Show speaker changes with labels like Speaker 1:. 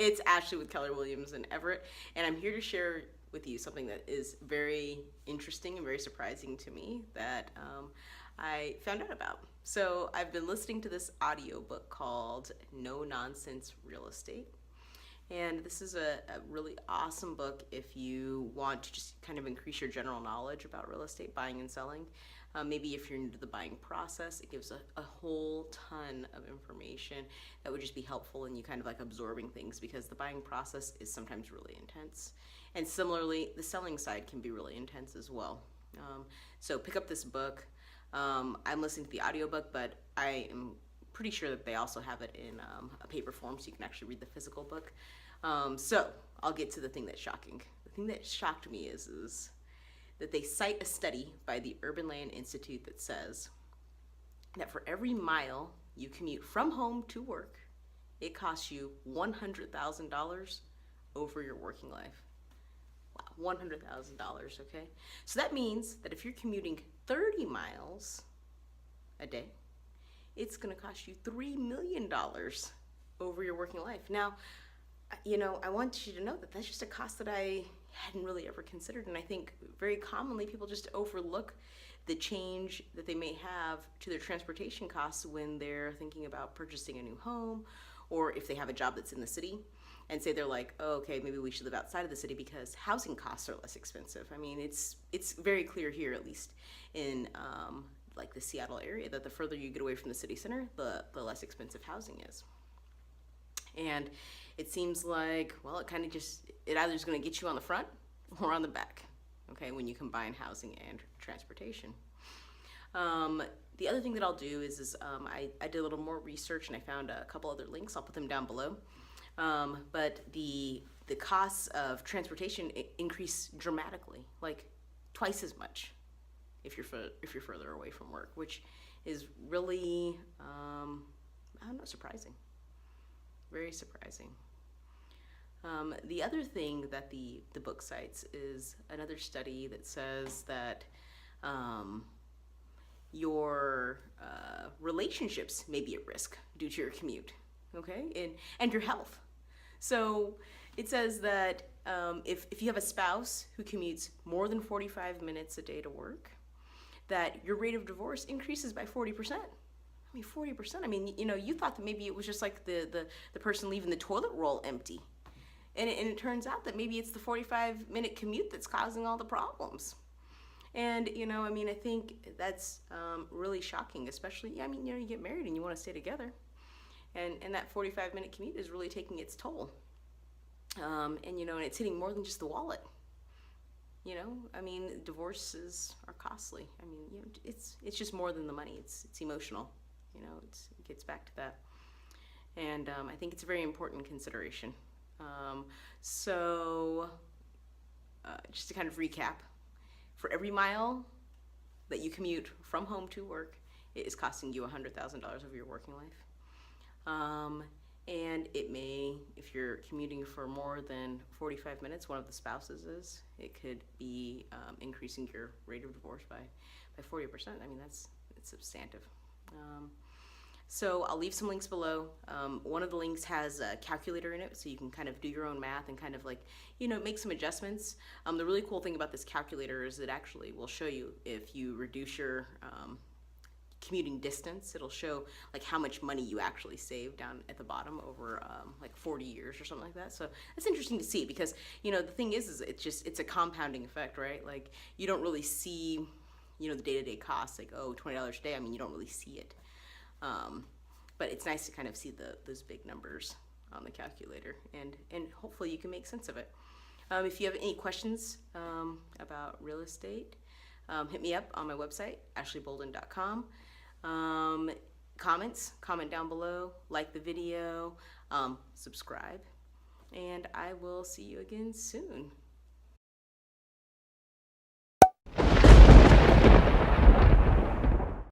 Speaker 1: It's Ashley with Keller Williams and Everett, and I'm here to share with you something that is very interesting and very surprising to me that I found out about. So I've been listening to this audiobook called No Nonsense Real Estate. And this is a really awesome book if you want to just kind of increase your general knowledge about real estate buying and selling. Maybe if you're new to the buying process, it gives a whole ton of information that would just be helpful in you kind of like absorbing things, because the buying process is sometimes really intense. And similarly, the selling side can be really intense as well. So pick up this book. I'm listening to the audiobook, but I am pretty sure that they also have it in a paper form, so you can actually read the physical book. So I'll get to the thing that's shocking. The thing that shocked me is that they cite a study by the Urban Land Institute that says that for every mile you commute from home to work, it costs you $100,000 over your working life. Wow, $100,000, okay? So that means that if you're commuting 30 miles a day, it's gonna cost you $3 million over your working life. Now, you know, I want you to know that that's just a cost that I hadn't really ever considered, and I think very commonly people just overlook the change that they may have to their transportation costs when they're thinking about purchasing a new home, or if they have a job that's in the city and say they're like, oh, okay, maybe we should live outside of the city because housing costs are less expensive. I mean, it's very clear here, at least in like the Seattle area, that the further you get away from the city center, the less expensive housing is. And it seems like, well, it either is going to get you on the front or on the back, okay, when you combine housing and transportation. The other thing that I'll do is I did a little more research and I found a couple other links. I'll put them down below. But the costs of transportation increase dramatically, like twice as much if you're further away from work, which is really, I don't know, surprising. Very surprising. The other thing that the book cites is another study that says that your relationships may be at risk due to your commute, okay, and your health. So it says that if you have a spouse who commutes more than 45 minutes a day to work, that your rate of divorce increases by 40%. I mean, 40%. I mean, you know, you thought that maybe it was just like the person leaving the toilet roll empty. And it turns out that maybe it's the 45-minute commute that's causing all the problems. And, you know, I mean, I think that's really shocking, especially, I mean, you know, you get married and you want to stay together. And that 45-minute commute is really taking its toll. And, you know, and it's hitting more than just the wallet. You know, I mean, divorces are costly. I mean, you know, it's just more than the money. It's emotional. You know, it gets back to that. And I think it's a very important consideration. So just to kind of recap, for every mile that you commute from home to work, it is costing you $100,000 of your working life. And it may, if you're commuting for more than 45 minutes, one of the spouses is, it could be increasing your rate of divorce by 40%. I mean, it's substantive. So I'll leave some links below. One of the links has a calculator in it, so you can kind of do your own math and kind of like, you know, make some adjustments. The really cool thing about this calculator is it actually will show you if you reduce your commuting distance. It'll show like how much money you actually save down at the bottom over like 40 years or something like that. So that's interesting to see, because, you know, the thing is it's a compounding effect, right? Like, you don't really see, you know, the day-to-day costs, like, oh, $20 a day. I mean, you don't really see it. But it's nice to kind of see those big numbers on the calculator, and hopefully you can make sense of it. If you have any questions about real estate, hit me up on my website, ashleybolden.com. Comment down below, like the video, subscribe, and I will see you again soon.